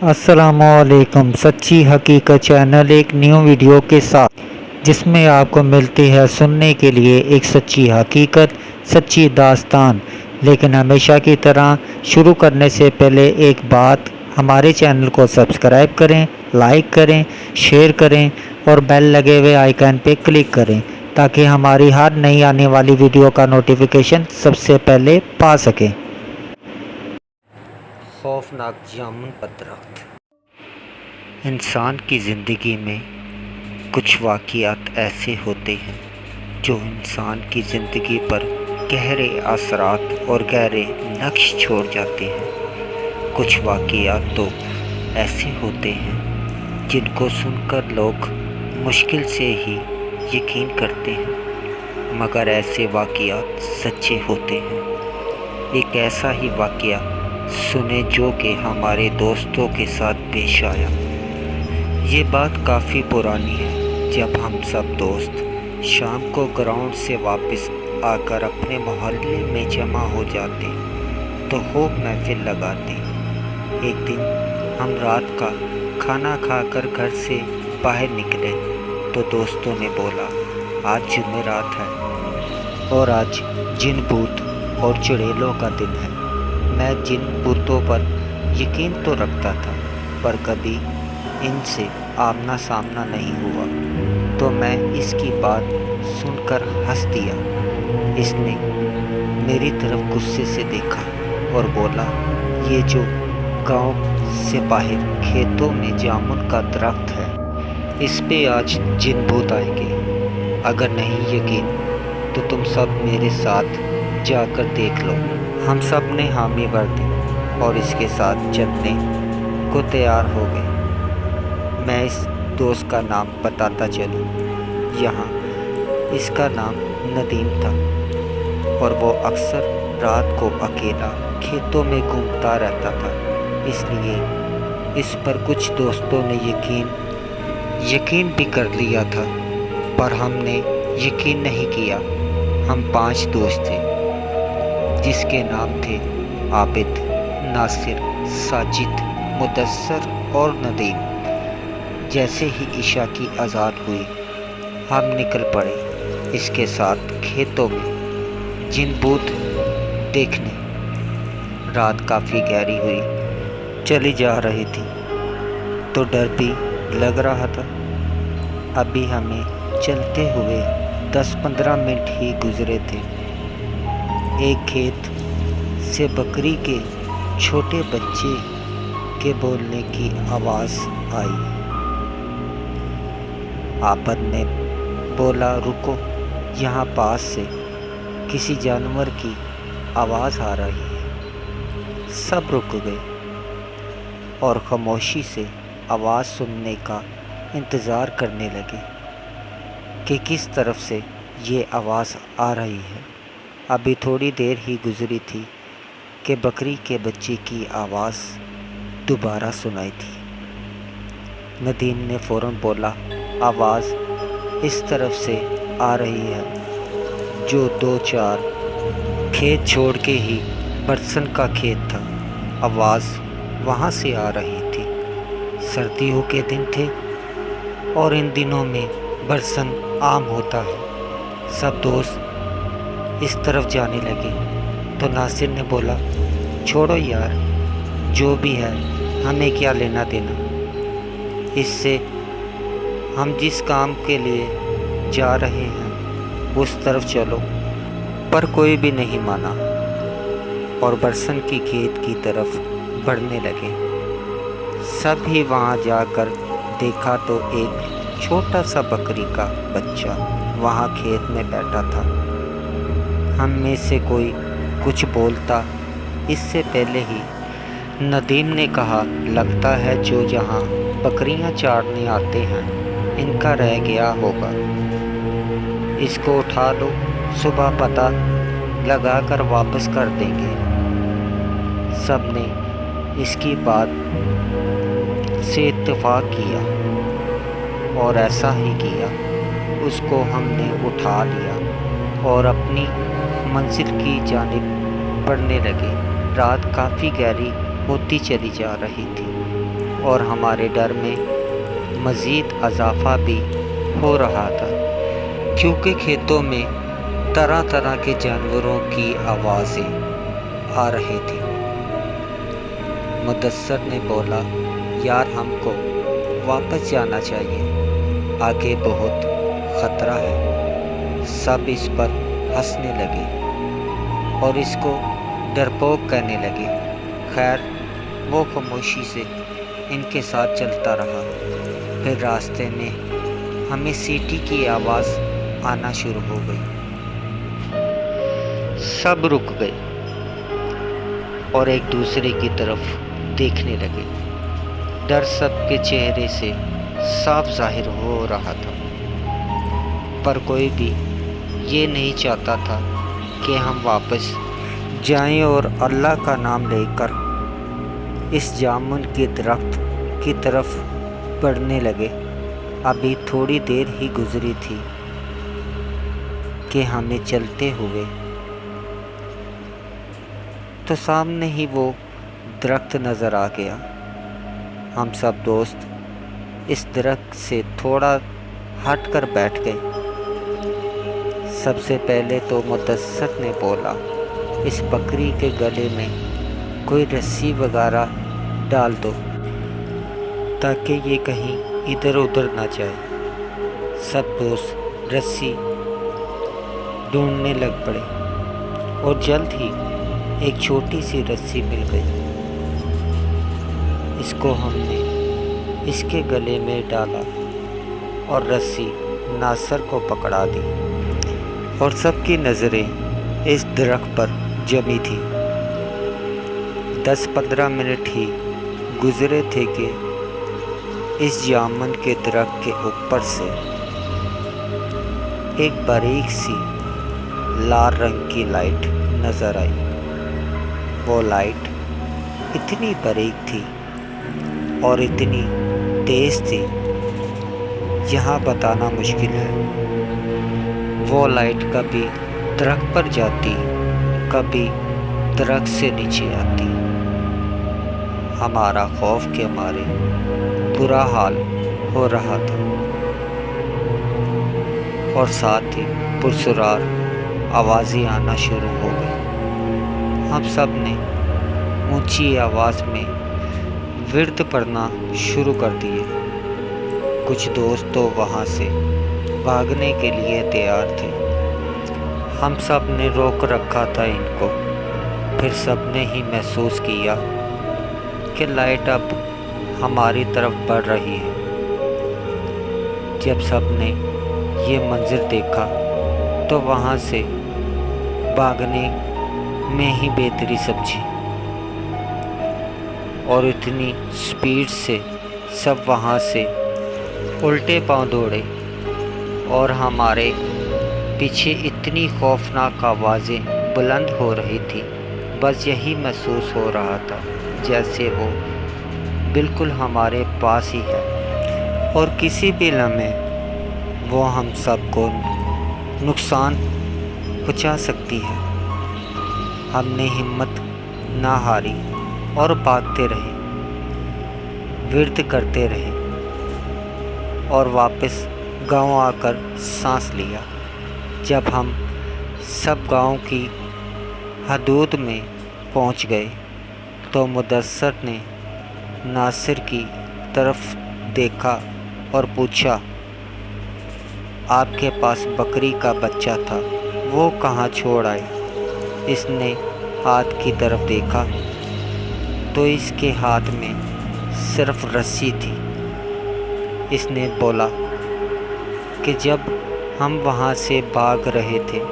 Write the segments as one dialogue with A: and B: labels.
A: السلام علیکم۔ سچی حقیقت چینل ایک نیو ویڈیو کے ساتھ، جس میں آپ کو ملتی ہے سننے کے لیے ایک سچی حقیقت، سچی داستان۔ لیکن ہمیشہ کی طرح شروع کرنے سے پہلے ایک بات، ہمارے چینل کو سبسکرائب کریں، لائک کریں، شیئر کریں اور بیل لگے ہوئے آئیکن پہ کلک کریں تاکہ ہماری ہر نئی آنے والی ویڈیو کا نوٹیفیکیشن سب سے پہلے پا سکیں۔ خوفناک جامن کا درخت۔ انسان کی زندگی میں کچھ واقعات ایسے ہوتے ہیں جو انسان کی زندگی پر گہرے اثرات اور گہرے نقش چھوڑ جاتے ہیں۔ کچھ واقعات تو ایسے ہوتے ہیں جن کو سن کر لوگ مشکل سے ہی یقین کرتے ہیں، مگر ایسے واقعات سچے ہوتے ہیں۔ ایک ایسا ہی واقعہ سنے جو کہ ہمارے دوستوں کے ساتھ پیش آیا۔ یہ بات کافی پرانی ہے، جب ہم سب دوست شام کو گراؤنڈ سے واپس آ کر اپنے محلے میں جمع ہو جاتے تو خوب محفل لگاتے۔ ایک دن ہم رات کا کھانا کھا کر گھر سے باہر نکلے تو دوستوں نے بولا، آج جمعرات ہے اور آج جن بھوت اور چڑیلوں کا دن ہے۔ میں جن بھوتوں پر یقین تو رکھتا تھا، پر کبھی ان سے آمنا سامنا نہیں ہوا، تو میں اس کی بات سن کر ہنس دیا۔ اس نے میری طرف غصے سے دیکھا اور بولا، یہ جو گاؤں سے باہر کھیتوں میں جامن کا درخت ہے، اس پہ آج جن بھوت آئیں گے۔ اگر نہیں یقین تو تم سب میرے ساتھ جا کر دیکھ لو۔ ہم سب نے حامی بھر دی اور اس کے ساتھ چلنے کو تیار ہو گئے۔ میں اس دوست کا نام بتاتا چلوں۔ یہاں اس کا نام ندیم تھا اور وہ اکثر رات کو اکیلا کھیتوں میں گھومتا رہتا تھا۔ اس لیے اس پر کچھ دوستوں نے یقین بھی کر لیا تھا، پر ہم نے یقین نہیں کیا۔ ہم 5 دوست تھے، جس کے نام تھے عابد، ناصر، ساجد، مدثر اور ندیم۔ جیسے ہی عشاء کی اذان ہوئی، ہم نکل پڑے اس کے ساتھ کھیتوں میں جن بھوت دیکھنے۔ رات کافی گہری ہوئی چلی جا رہی تھی تو ڈر بھی لگ رہا تھا۔ ابھی ہمیں چلتے ہوئے 10-15 منٹ ہی گزرے تھے۔ ایک کھیت سے بکری کے چھوٹے بچے کے بولنے کی آواز آئی۔ عابد نے بولا، رکو، یہاں پاس سے کسی جانور کی آواز آ رہی ہے۔ سب رک گئے اور خاموشی سے آواز سننے کا انتظار کرنے لگے کہ کس طرف سے یہ آواز آ رہی ہے۔ ابھی تھوڑی دیر ہی گزری تھی کہ بکری کے بچے کی آواز دوبارہ سنائی دی۔ ندیم نے فوراً بولا، آواز اس طرف سے آ رہی ہے جو 2-4 کھیت چھوڑ کے ہی برسن کا کھیت تھا۔ آواز وہاں سے آ رہی تھی۔ سردیوں کے دن تھے اور ان دنوں میں برسن عام ہوتا ہے۔ سب دوست اس طرف جانے لگے تو ناصر نے بولا، چھوڑو یار، جو بھی ہے ہمیں کیا لینا دینا اس سے، ہم جس کام کے لیے جا رہے ہیں اس طرف چلو۔ پر کوئی بھی نہیں مانا اور برسن کی کھیت کی طرف بڑھنے لگے۔ سب ہی وہاں جا کر دیکھا تو ایک چھوٹا سا بکری کا بچہ وہاں کھیت میں بیٹھا تھا۔ ہم میں سے کوئی کچھ بولتا اس سے پہلے ہی ندیم نے کہا، لگتا ہے جو جہاں بکریاں چارنے آتے ہیں ان کا رہ گیا ہوگا، اس کو اٹھا لو، صبح پتہ لگا کر واپس کر دیں گے۔ سب نے اس کی بات سے اتفاق کیا اور ایسا ہی کیا۔ اس کو ہم نے اٹھا لیا اور اپنی منزل کی جانب بڑھنے لگے۔ رات کافی گہری ہوتی چلی جا رہی تھی اور ہمارے ڈر میں مزید اضافہ بھی ہو رہا تھا، کیونکہ کھیتوں میں طرح طرح کے جانوروں کی آوازیں آ رہی تھیں۔ مدثر نے بولا، یار ہم کو واپس جانا چاہیے، آگے بہت خطرہ ہے۔ سب اس پر ہنسنے لگے اور اس کو ڈرپوک کہنے لگے۔ خیر وہ خاموشی سے ان کے ساتھ چلتا رہا۔ پھر راستے میں ہمیں سیٹی کی آواز آنا شروع ہو گئی۔ سب رک گئے اور ایک دوسرے کی طرف دیکھنے لگے۔ ڈر سب کے چہرے سے صاف ظاہر ہو رہا تھا، پر کوئی بھی یہ نہیں چاہتا تھا کہ ہم واپس جائیں اور اللہ کا نام لے کر اس جامن کے درخت کی طرف بڑھنے لگے۔ ابھی تھوڑی دیر ہی گزری تھی کہ ہمیں چلتے ہوئے تو سامنے ہی وہ درخت نظر آ گیا۔ ہم سب دوست اس درخت سے تھوڑا ہٹ کر بیٹھ گئے۔ سب سے پہلے تو مدثر نے بولا، اس بکری کے گلے میں کوئی رسی وغیرہ ڈال دو تاکہ یہ کہیں ادھر ادھر نہ جائے۔ سب دوست رسی ڈھونڈنے لگ پڑے اور جلد ہی ایک چھوٹی سی رسی مل گئی۔ اس کو ہم نے اس کے گلے میں ڈالا اور رسی ناصر کو پکڑا دی، اور سب کی نظریں اس درخت پر جمی تھی۔ 10-15 منٹ ہی گزرے تھے کہ اس جامن کے درخت کے اوپر سے ایک باریک سی لال رنگ کی لائٹ نظر آئی۔ وہ لائٹ اتنی باریک تھی اور اتنی تیز تھی، یہاں بتانا مشکل ہے۔ وہ لائٹ کبھی درخت پر جاتی، کبھی درخت سے نیچے آتی۔ ہمارا خوف کے مارے برا حال ہو رہا تھا، اور ساتھ ہی پرسرار آوازیں آنا شروع ہو گئی۔ ہم سب نے اونچی آواز میں ورد پڑھنا شروع کر دیے۔ کچھ دوست تو وہاں سے بھاگنے کے لیے تیار تھے۔ ہم سب نے روک رکھا تھا ان کو۔ پھر سب نے ہی محسوس کیا کہ لائٹ اب ہماری طرف بڑھ رہی ہے۔ جب سب نے یہ منظر دیکھا تو وہاں سے بھاگنے میں ہی بہتری سمجھی، اور اتنی سپیڈ سے سب وہاں سے الٹے پاؤں دوڑے، اور ہمارے پیچھے اتنی خوفناک آوازیں بلند ہو رہی تھی، بس یہی محسوس ہو رہا تھا جیسے وہ بالکل ہمارے پاس ہی ہے اور کسی بھی لمحے وہ ہم سب کو نقصان پہنچا سکتی ہے۔ ہم نے ہمت نہ ہاری اور بھاگتے رہے، ورد کرتے رہے، اور واپس گاؤں آ کر سانس لیا۔ جب ہم سب گاؤں کی حدود میں پہنچ گئے تو مدثر نے ناصر کی طرف دیکھا اور پوچھا، آپ کے پاس بکری کا بچہ تھا، وہ کہاں چھوڑ آئے؟ اس نے ہاتھ کی طرف دیکھا تو اس کے ہاتھ میں صرف رسی تھی۔ اس نے بولا کہ جب ہم وہاں سے بھاگ رہے تھے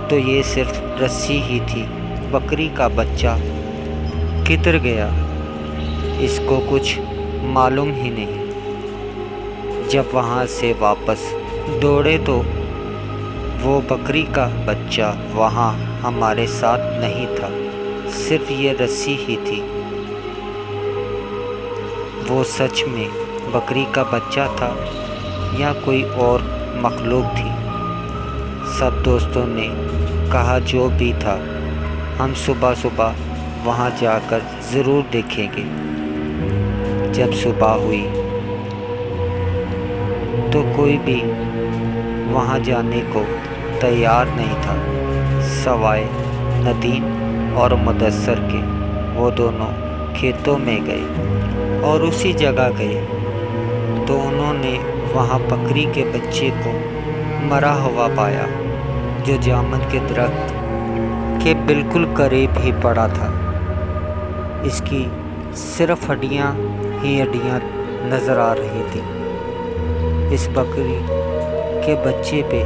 A: تو یہ صرف رسی ہی تھی، بکری کا بچہ کدھر گیا اس کو کچھ معلوم ہی نہیں۔ جب وہاں سے واپس دوڑے تو وہ بکری کا بچہ وہاں ہمارے ساتھ نہیں تھا، صرف یہ رسی ہی تھی۔ وہ سچ میں بکری کا بچہ تھا یا کوئی اور مخلوق تھی؟ سب دوستوں نے کہا جو بھی تھا، ہم صبح صبح وہاں جا کر ضرور دیکھیں گے۔ جب صبح ہوئی تو کوئی بھی وہاں جانے کو تیار نہیں تھا سوائے ندیم اور مدثر کے۔ وہ دونوں کھیتوں میں گئے اور اسی جگہ گئے تو انہوں نے وہاں بکری کے بچے کو مرا ہوا پایا جو جامن کے درخت کے بالکل قریب ہی پڑا تھا۔ اس کی صرف ہڈیاں ہی ہڈیاں نظر آ رہی تھیں۔ اس بکری کے بچے پہ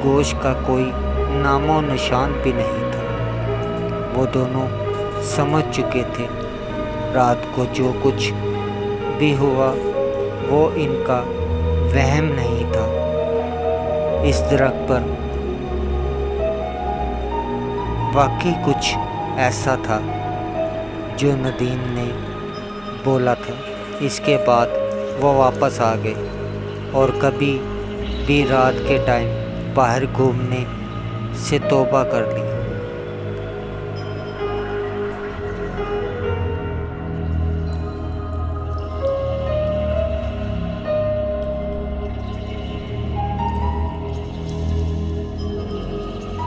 A: گوشت کا کوئی نام و نشان بھی نہیں تھا۔ وہ دونوں سمجھ چکے تھے رات کو جو کچھ بھی ہوا وہ ان کا وہم نہیں تھا۔ اس درخت پر واقعی کچھ ایسا تھا جو ندیم نے بولا تھا۔ اس کے بعد وہ واپس آ گئے اور کبھی بھی رات کے ٹائم باہر گھومنے سے توبہ کر لی۔